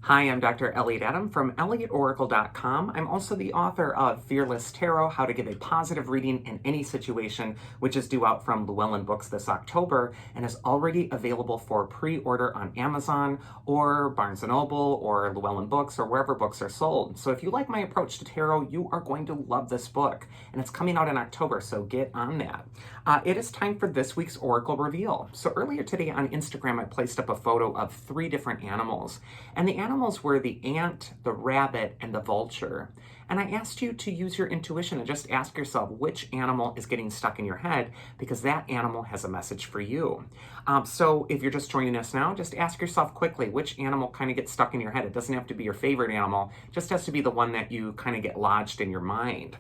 Hi, I'm Dr. Elliot Adam from ElliotOracle.com. I'm also the author of Fearless Tarot, How to Give a Positive Reading in Any Situation, which is due out from Llewellyn Books this October and is already available for pre-order on Amazon or Barnes & Noble or Llewellyn Books or wherever books are sold. So if you like my approach to tarot, you are going to love this book. And it's coming out in October, so get on that. It is time for this week's Oracle Reveal. So earlier today on Instagram, I placed up a photo of 3 different animals. And the animals were the ant, the rabbit, and the vulture. And I asked you to use your intuition and just ask yourself which animal is getting stuck in your head, because that animal has a message for you. So if you're just joining us now, just ask yourself quickly which animal kind of gets stuck in your head. It doesn't have to be your favorite animal, it just has to be the one that you kind of get lodged in your mind.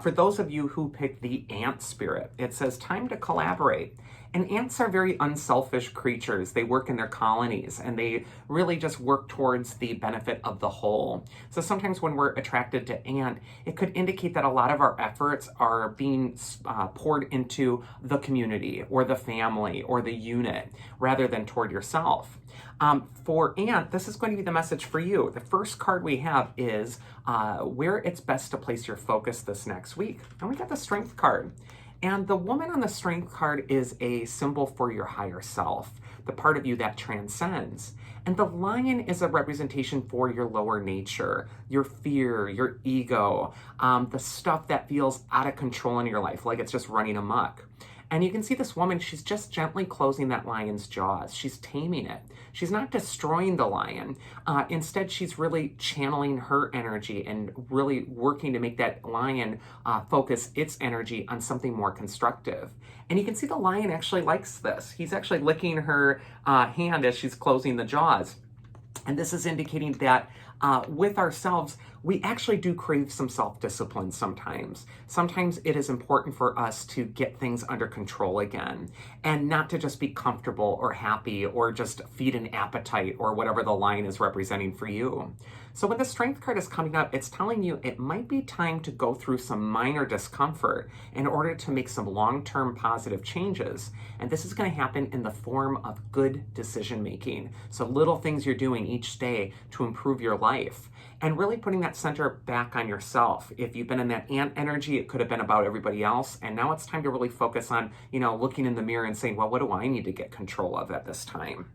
For those of you who picked the ant spirit, it says time to collaborate. And ants are very unselfish creatures. They work in their colonies and they really just work towards the benefit of the whole. So sometimes when we're attracted to ant, it could indicate that a lot of our efforts are being poured into the community or the family or the unit rather than toward yourself. For ant, this is going to be the message for you. The first card we have is where it's best to place your focus this next week. And we got the strength card. And the woman on the strength card is a symbol for your higher self, the part of you that transcends. And the lion is a representation for your lower nature, your fear, your ego, the stuff that feels out of control in your life, like it's just running amok. And you can see this woman, she's just gently closing that lion's jaws. She's taming it. She's not destroying the lion. Instead, she's really channeling her energy and really working to make that lion focus its energy on something more constructive. And you can see the lion actually likes this. He's actually licking her hand as she's closing the jaws. And this is indicating that with ourselves, we actually do crave some self-discipline sometimes. Sometimes it is important for us to get things under control again and not to just be comfortable or happy or just feed an appetite or whatever the lion is representing for you. So when the strength card is coming up, it's telling you it might be time to go through some minor discomfort in order to make some long-term positive changes. And this is going to happen in the form of good decision making. So little things you're doing each day to improve your life. And really putting that center back on yourself. If you've been in that ant energy, it could have been about everybody else. And now it's time to really focus on, looking in the mirror and saying, well, what do I need to get control of at this time?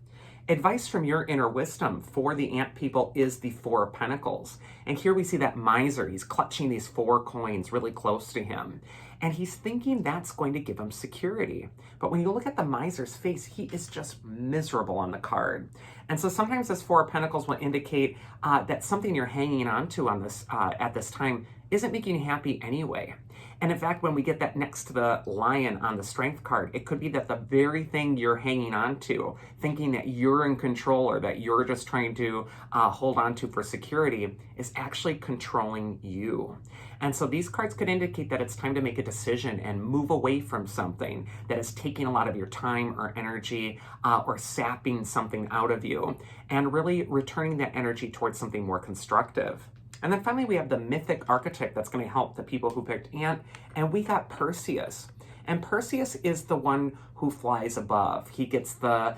Advice from your inner wisdom for the ant people is the 4 of Pentacles. And here we see that miser. He's clutching these 4 coins really close to him. And he's thinking that's going to give him security. But when you look at the miser's face, he is just miserable on the card. And so sometimes this 4 of Pentacles will indicate that something you're hanging on to on this at this time isn't making you happy anyway. And in fact, when we get that next to the lion on the strength card, it could be that the very thing you're hanging on to, thinking that you're in control or that you're just trying to hold on to for security, is actually controlling you. And so these cards could indicate that it's time to make a decision and move away from something that is taking a lot of your time or energy or sapping something out of you, and really returning that energy towards something more constructive. And then finally, we have the mythic archetype that's going to help the people who picked ant, and we got Perseus. And Perseus is the one who flies above. He gets the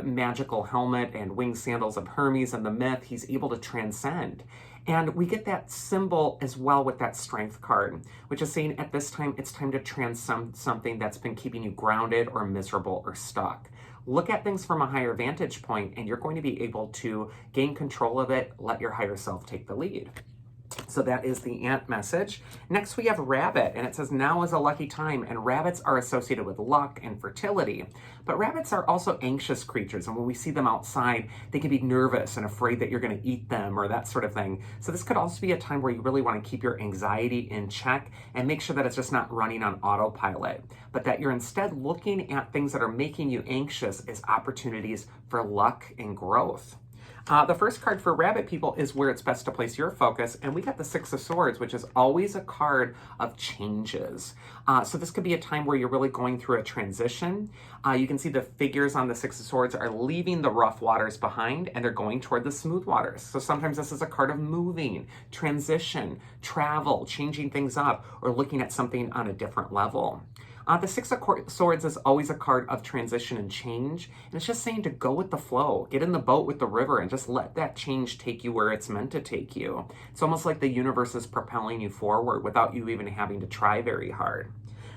magical helmet and winged sandals of Hermes and the myth. He's able to transcend. And we get that symbol as well with that strength card, which is saying at this time, it's time to transcend something that's been keeping you grounded or miserable or stuck. Look at things from a higher vantage point, and you're going to be able to gain control of it, let your higher self take the lead. So that is the ant message. Next, we have rabbit, and it says now is a lucky time, and rabbits are associated with luck and fertility. But rabbits are also anxious creatures, and when we see them outside, they can be nervous and afraid that you're going to eat them or that sort of thing. So this could also be a time where you really want to keep your anxiety in check and make sure that it's just not running on autopilot, but that you're instead looking at things that are making you anxious as opportunities for luck and growth. The first card for rabbit people is where it's best to place your focus, and we got the 6 of Swords, which is always a card of changes. So this could be a time where you're really going through a transition. You can see the figures on the 6 of Swords are leaving the rough waters behind, and they're going toward the smooth waters. So sometimes this is a card of moving, transition, travel, changing things up, or looking at something on a different level. The Six of Swords is always a card of transition and change, and it's just saying to go with the flow, get in the boat with the river, and just let that change take you where it's meant to take you. It's almost like the universe is propelling you forward without you even having to try very hard.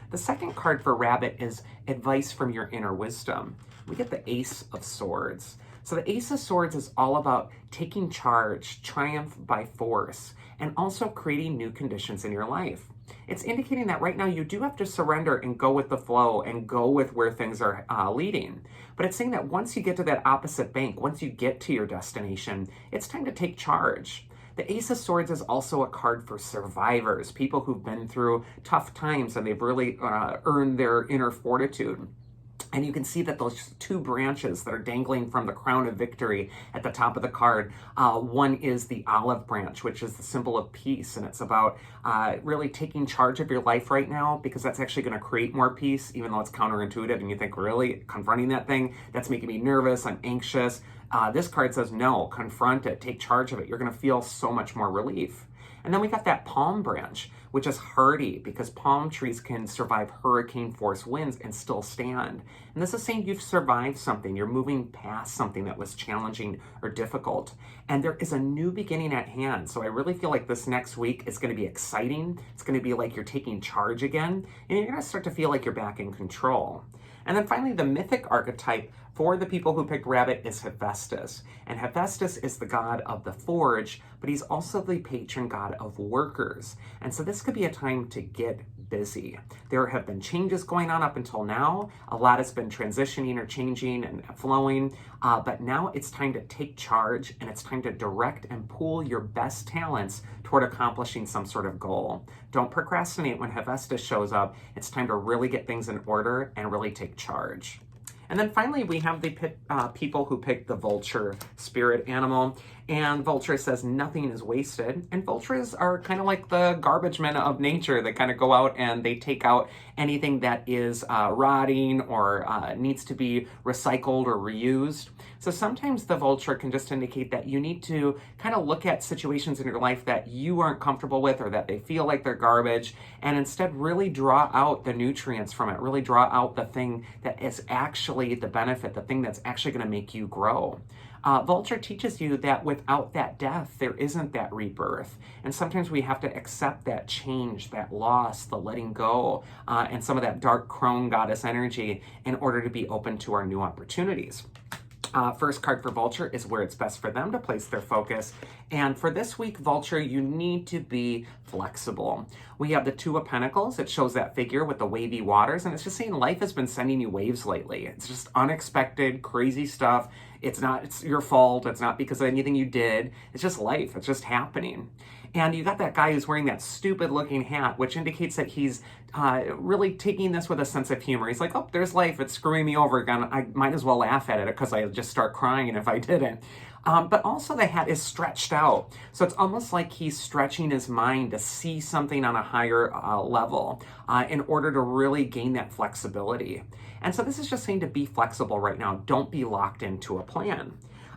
The second card for Rabbit is advice from your inner wisdom. We get the Ace of Swords. So the Ace of Swords is all about taking charge, triumph by force, and also creating new conditions in your life. It's indicating that right now you do have to surrender and go with the flow and go with where things are leading. But it's saying that once you get to that opposite bank, once you get to your destination, it's time to take charge. The Ace of Swords is also a card for survivors, people who've been through tough times and they've really earned their inner fortitude. And you can see that those two branches that are dangling from the crown of victory at the top of the card, one is the olive branch, which is the symbol of peace. And it's about really taking charge of your life right now, because that's actually going to create more peace, even though it's counterintuitive. And you think, really, confronting that thing, that's making me nervous, I'm anxious. This card says, no, confront it, take charge of it. You're going to feel so much more relief. And then we got that palm branch, which is hardy, because palm trees can survive hurricane force winds and still stand. And this is saying you've survived something. You're moving past something that was challenging or difficult. And there is a new beginning at hand. So I really feel like this next week is going to be exciting. It's going to be like you're taking charge again, and you're going to start to feel like you're back in control. And then finally, the mythic archetype for the people who picked Rabbit is Hephaestus. And Hephaestus is the god of the forge, but he's also the patron god of workers. And so this could be a time to get busy. There have been changes going on up until now. A lot has been transitioning or changing and flowing, but now it's time to take charge, and it's time to direct and pool your best talents toward accomplishing some sort of goal. Don't procrastinate when Hephaestus shows up. It's time to really get things in order and really take charge. And then finally, we have the people who picked the vulture spirit animal. And Vulture says nothing is wasted. And vultures are kind of like the garbage men of nature that kind of go out and they take out anything that is rotting or needs to be recycled or reused. So sometimes the vulture can just indicate that you need to kind of look at situations in your life that you aren't comfortable with or that they feel like they're garbage, and instead really draw out the nutrients from it, really draw out the thing that is actually the benefit, the thing that's actually going to make you grow. Vulture teaches you that without that death, there isn't that rebirth. And sometimes we have to accept that change, that loss, the letting go, and some of that dark crone goddess energy in order to be open to our new opportunities. First card for Vulture is where it's best for them to place their focus. And for this week, Vulture, you need to be flexible. We have the Two of Pentacles. It shows that figure with the wavy waters. And it's just saying life has been sending you waves lately. It's just unexpected, crazy stuff. It's your fault. It's not because of anything you did. It's just life. It's just happening. And you got that guy who's wearing that stupid looking hat, which indicates that he's really taking this with a sense of humor. He's like, oh, there's life. It's screwing me over again. I might as well laugh at it because I just start crying if I didn't. But also the hat is stretched out. So it's almost like he's stretching his mind to see something on a higher level in order to really gain that flexibility. And so this is just saying to be flexible right now. Don't be locked into a plan.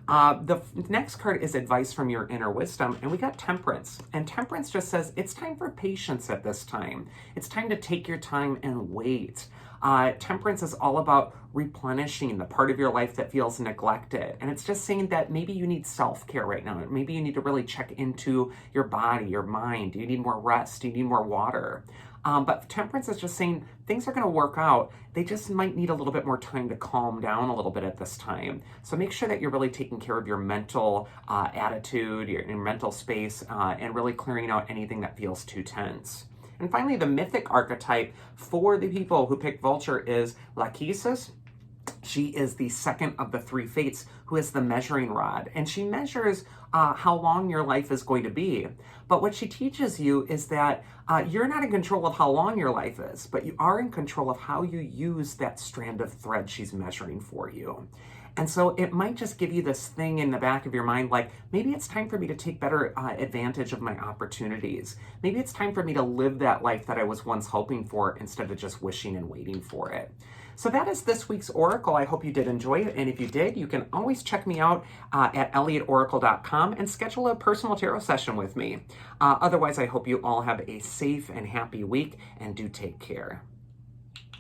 The next card is advice from your inner wisdom, and we got Temperance. And Temperance just says it's time for patience at this time. It's time to take your time and wait. Temperance is all about replenishing the part of your life that feels neglected. And it's just saying that maybe you need self-care right now. Maybe you need to really check into your body, your mind. Do you need more rest? Do you need more water? But Temperance is just saying things are going to work out. They just might need a little bit more time to calm down a little bit at this time. So make sure that you're really taking care of your mental attitude, your mental space, and really clearing out anything that feels too tense. And finally, the mythic archetype for the people who picked Vulture is Lachesis. She is the second of the three fates who is the measuring rod, and she measures how long your life is going to be. But what she teaches you is that you're not in control of how long your life is, but you are in control of how you use that strand of thread she's measuring for you. And so it might just give you this thing in the back of your mind, like, maybe it's time for me to take better advantage of my opportunities. Maybe it's time for me to live that life that I was once hoping for instead of just wishing and waiting for it. So that is this week's Oracle. I hope you did enjoy it. And if you did, you can always check me out at elliotoracle.com and schedule a personal tarot session with me. Otherwise, I hope you all have a safe and happy week, and do take care.